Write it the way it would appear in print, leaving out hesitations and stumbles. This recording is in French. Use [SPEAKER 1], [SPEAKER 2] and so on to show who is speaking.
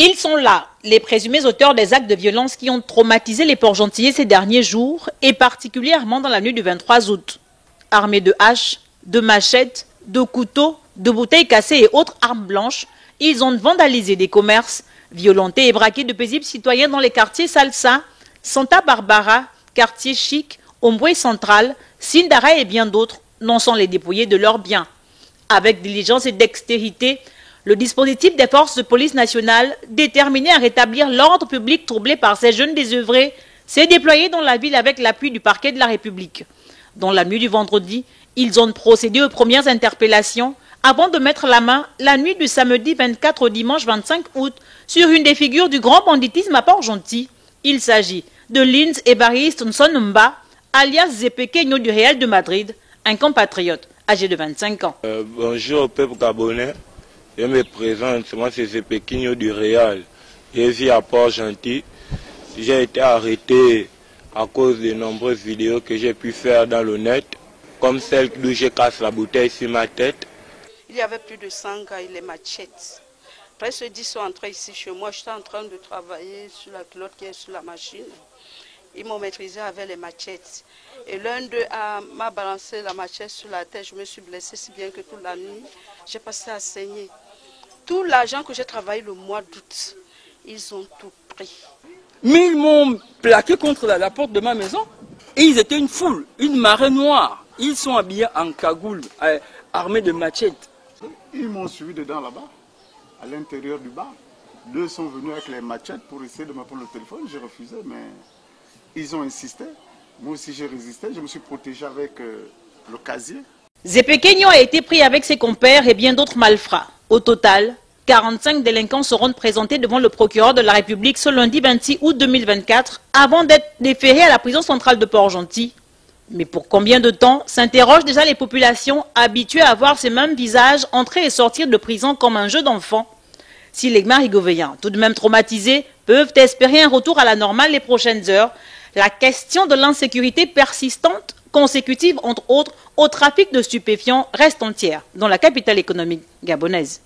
[SPEAKER 1] Ils sont là, les présumés auteurs des actes de violence qui ont traumatisé les Port-Gentillet ces derniers jours, et particulièrement dans la nuit du 23 août. Armés de haches, de machettes, de couteaux, de bouteilles cassées et autres armes blanches, ils ont vandalisé des commerces, violenté et braqué de paisibles citoyens dans les quartiers Salsa, Santa Barbara, quartier chic, Omboué Central, Sindara et bien d'autres, non sans les dépouiller de leurs biens. Avec diligence et dextérité, le dispositif des forces de police nationale, déterminé à rétablir l'ordre public troublé par ces jeunes désœuvrés, s'est déployé dans la ville avec l'appui du parquet de la République. Dans la nuit du vendredi, ils ont procédé aux premières interpellations avant de mettre la main, la nuit du samedi 24 au dimanche 25 août, sur une des figures du grand banditisme à Port-Gentil. Il s'agit de Lins Évariste Nsonumba, alias Zepequeño du Real de Madrid, un compatriote âgé de 25 ans.
[SPEAKER 2] Bonjour au peuple gabonais, je me présente, moi c'est Zepequeño du Real. Je vis à Port-Gentil. J'ai été arrêté à cause de nombreuses vidéos que j'ai pu faire dans le net, comme celle où je casse la bouteille sur ma tête.
[SPEAKER 3] Il y avait plus de 100 gars et les machettes. Après, ceux 10 sont entrés ici chez moi. J'étais en train de travailler sur la culotte qui est sur la machine. Ils m'ont maîtrisé avec les machettes. Et l'un d'eux m'a balancé la machette sur la tête. Je me suis blessée si bien que toute la nuit, j'ai passé à saigner. Tout l'argent que j'ai travaillé le mois d'août, ils ont tout pris.
[SPEAKER 4] Mais ils m'ont plaqué contre la porte de ma maison. Et ils étaient une foule, une marée noire. Ils sont habillés en cagoule, armés de machettes.
[SPEAKER 5] Ils m'ont suivi dedans là-bas, à l'intérieur du bar. Deux sont venus avec les machettes pour essayer de me prendre le téléphone. J'ai refusé, mais ils ont insisté. Moi aussi j'ai résisté, je me suis protégé avec le casier.
[SPEAKER 1] Zepequeño a été pris avec ses compères et bien d'autres malfrats. Au total, 45 délinquants seront présentés devant le procureur de la République ce lundi 26 août 2024 avant d'être déférés à la prison centrale de Port-Gentil. Mais pour combien de temps s'interrogent déjà les populations habituées à voir ces mêmes visages entrer et sortir de prison comme un jeu d'enfant? Si les Marigovéens, tout de même traumatisés, peuvent espérer un retour à la normale les prochaines heures, la question de l'insécurité persistante, consécutive entre autres au trafic de stupéfiants, reste entière dans la capitale économique gabonaise.